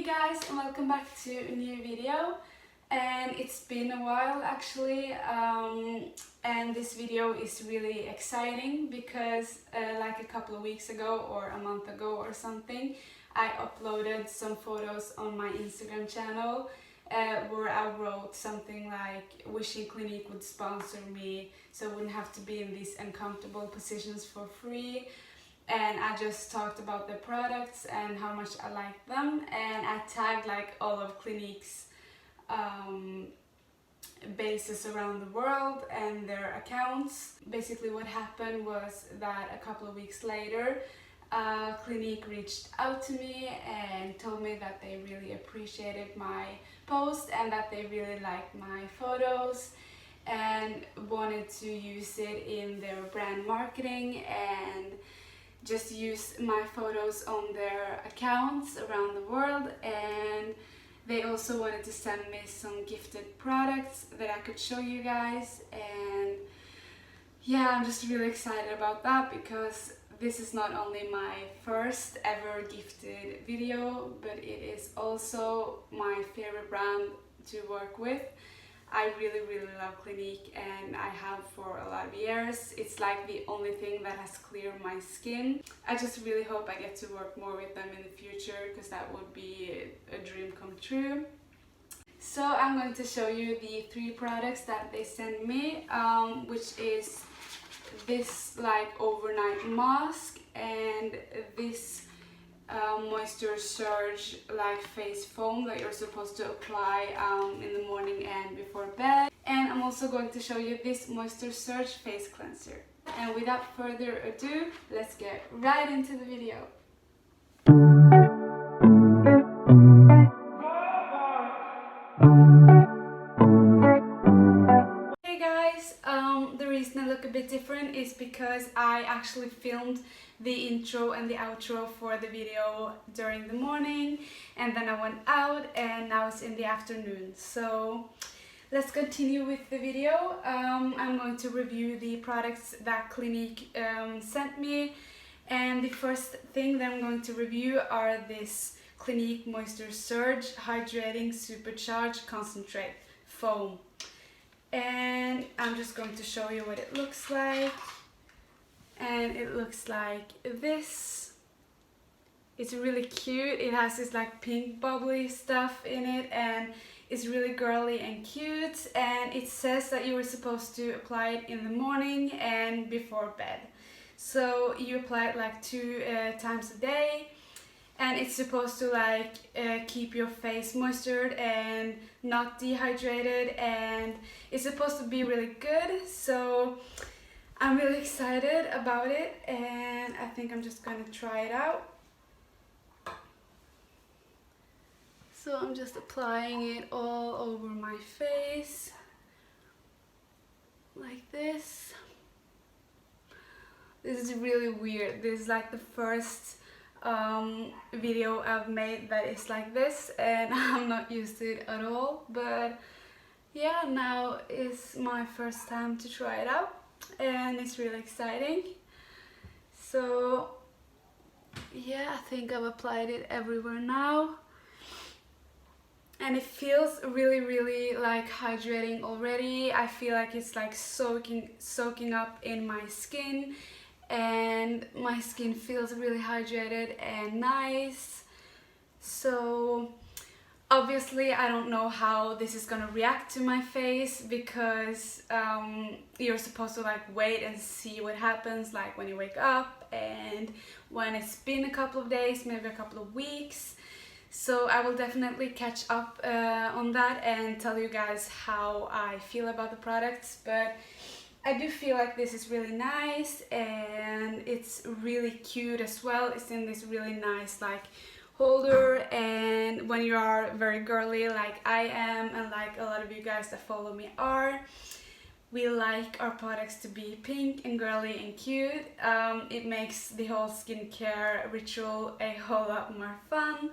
guys, and welcome back to a new video. And it's been a while actually, and this video is really exciting because like a couple of weeks ago or a month ago or something, I uploaded some photos on my Instagram channel where I wrote something like wishing Clinique would sponsor me so I wouldn't have to be in these uncomfortable positions for free. And I just talked about the products and how much I like them, and I tagged like all of Clinique's bases around the world and their accounts. Basically what happened was that a couple of weeks later Clinique reached out to me and told me that they really appreciated my post and that they really liked my photos and wanted to use it in their brand marketing and just use my photos on their accounts around the world. And they also wanted to send me some gifted products that I could show you guys. And yeah, I'm just really excited about that because this is not only my first ever gifted video, but it is also my favorite brand to work with. I really love Clinique and I have for a lot of years. It's like the only thing that has cleared my skin. I just really hope I get to work more with them in the future because that would be a dream come true. So I'm going to show you the 3 products that they sent me, which is this like overnight mask and this moisture surge like face foam that you're supposed to apply in the morning and before bed. And I'm also going to show you this moisture surge face cleanser. And without further ado, let's get right into the video. Hey guys, the reason I look a bit different is because I actually filmed the intro and the outro for the video during the morning, and then I went out and now it's in the afternoon. So let's continue with the video. I'm going to review the products that Clinique sent me, and the first thing that I'm going to review are this Clinique Moisture Surge Hydrating Supercharged Concentrate Foam. And I'm just going to show you what it looks like. And it looks like this. It's really cute. It has this like pink bubbly stuff in it and it's really girly and cute. And it says that you were supposed to apply it in the morning and before bed. So you apply it like 2 times a day. And it's supposed to like keep your face moistured and not dehydrated, and it's supposed to be really good. So I'm really excited about it and I think I'm just gonna try it out. So I'm just applying it all over my face like this. This is really weird. This is like the first video I've made that is like this and I'm not used to it at all, but yeah, now is my first time to try it out and it's really exciting. So yeah, I think I've applied it everywhere now and it feels really like hydrating already. I feel like it's like soaking up in my skin, and my skin feels really hydrated and nice. So obviously I don't know how this is gonna react to my face because you're supposed to like wait and see what happens like when you wake up and when it's been a couple of days, maybe a couple of weeks. So I will definitely catch up on that and tell you guys how I feel about the products. But I do feel like this is really nice and it's really cute as well. It's in this really nice like holder, and when you are very girly like I am and like a lot of you guys that follow me are, we like our products to be pink and girly and cute. It makes the whole skincare ritual a whole lot more fun.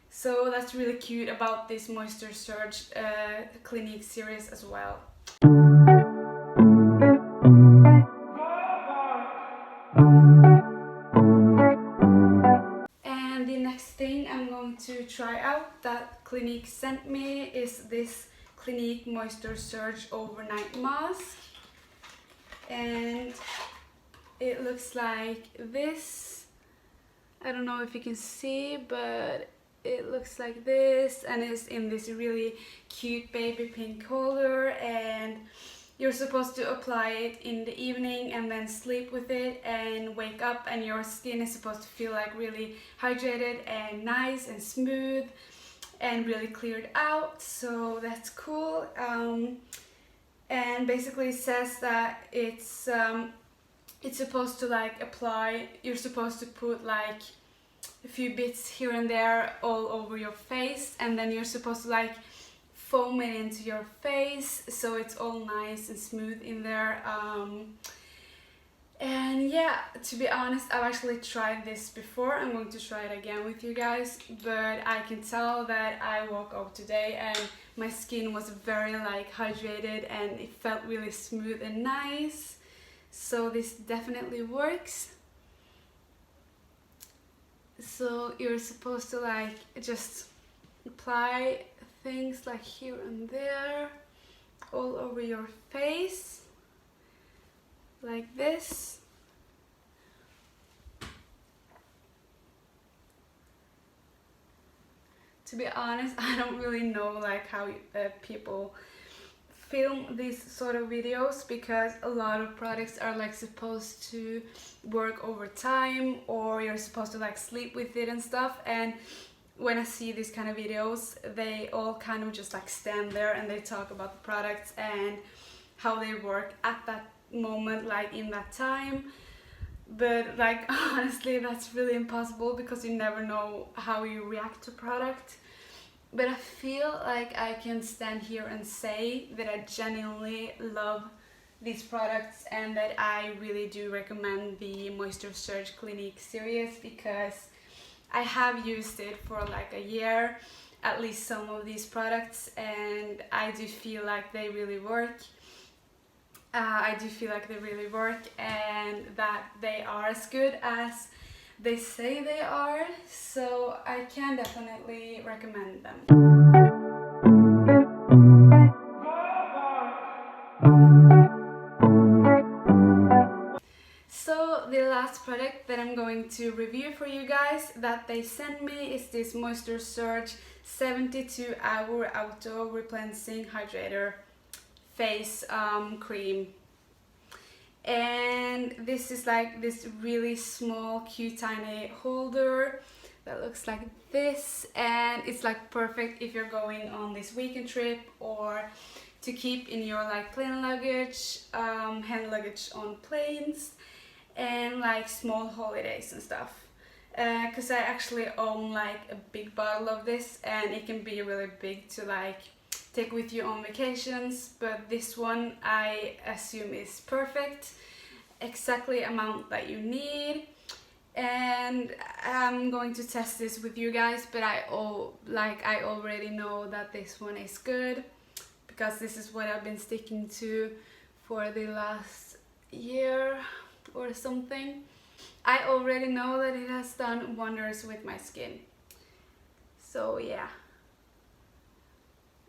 So that's really cute about this Moisture Surge Clinique series as well. And the next thing I'm going to to try out that Clinique sent me is this Clinique Moisture Surge Overnight Mask, and it looks like this. I don't know if you can see, but it looks like this, and it's in this really cute baby pink color, and you're supposed to apply it in the evening and then sleep with it and wake up, and your skin is supposed to feel like really hydrated and nice and smooth and really cleared out, so that's cool. And basically it says that it's supposed to like apply, you're supposed to put like a few bits here and there all over your face, and then you're supposed to like foam it into your face so it's all nice and smooth in there. And yeah, to be honest, I've actually tried this before. I'm going to try it again with you guys, but I can tell that I woke up today and my skin was very like hydrated and it felt really smooth and nice, so this definitely works. So you're supposed to like just apply things like here and there all over your face like this. To be honest, I don't really know like how people film these sort of videos, because a lot of products are like supposed to work over time, or you're supposed to like sleep with it and stuff, and when I see these kind of videos, they all kind of just like stand there and they talk about the products and how they work at that moment, like in that time. But like honestly, that's really impossible because you never know how you react to product. But I feel like I can stand here and say that I genuinely love these products and that I really do recommend the Moisture Surge Clinique series, because I have used it for like a year, at least some of these products, and I do feel like they really work. I do feel like they really work and that they are as good as they say they are, so I can definitely recommend them. So the last product that I'm going to review for you guys that they sent me is this Moisture Surge 72-hour auto replenishing hydrator face cream. And this is like this really small cute tiny holder that looks like this, and it's like perfect if you're going on this weekend trip or to keep in your like plane luggage, hand luggage on planes, and like small holidays and stuff. Because I actually own like a big bottle of this, and it can be really big to like take with you on vacations, but this one I assume is perfect, exactly amount that you need. And I'm going to test this with you guys, but I already know that this one is good because this is what I've been sticking to for the last year or something. I already know that it has done wonders with my skin. So yeah,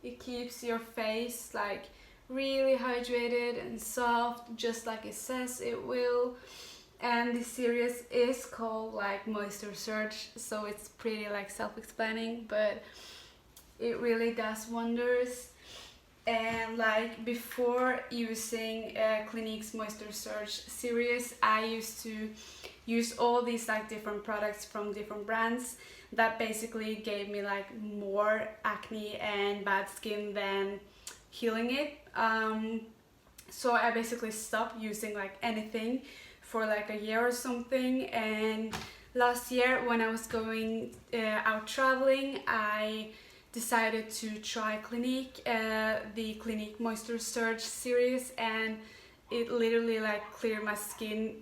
it keeps your face like really hydrated and soft, just like it says it will. And this series is called like Moisture Surge, so it's pretty like self-explaining, but it really does wonders. And like before using Clinique's Moisture Surge series, I used to use all these like different products from different brands that basically gave me like more acne and bad skin than healing it. So I basically stopped using like anything for like a year or something, and last year when I was going out traveling, I decided to try Clinique, the Clinique Moisture Surge series, and it literally like cleared my skin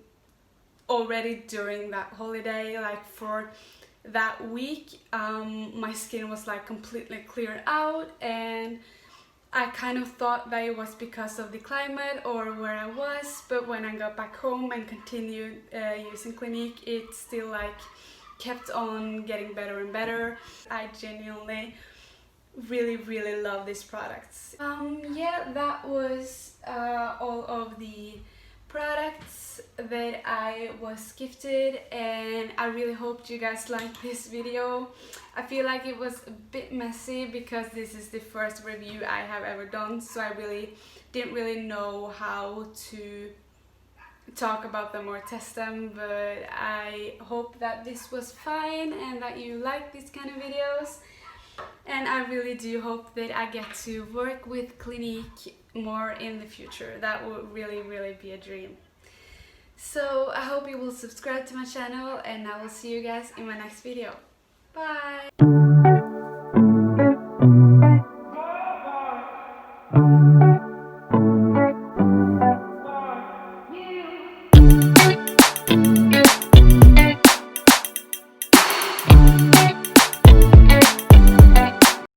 already during that holiday. Like for that week, my skin was like completely cleared out, and I kind of thought that it was because of the climate or where I was, but when I got back home and continued using Clinique, it still like kept on getting better and better. I genuinely really love these products. Yeah, that was all of the products that I was gifted, and I really hoped you guys liked this video. I feel like it was a bit messy because this is the first review I have ever done, so I didn't really know how to talk about them or test them, but I hope that this was fine and that you like these kind of videos. And I really do hope that I get to work with Clinique more in the future. That would really be a dream. So I hope you will subscribe to my channel, and I will see you guys in my next video. Bye!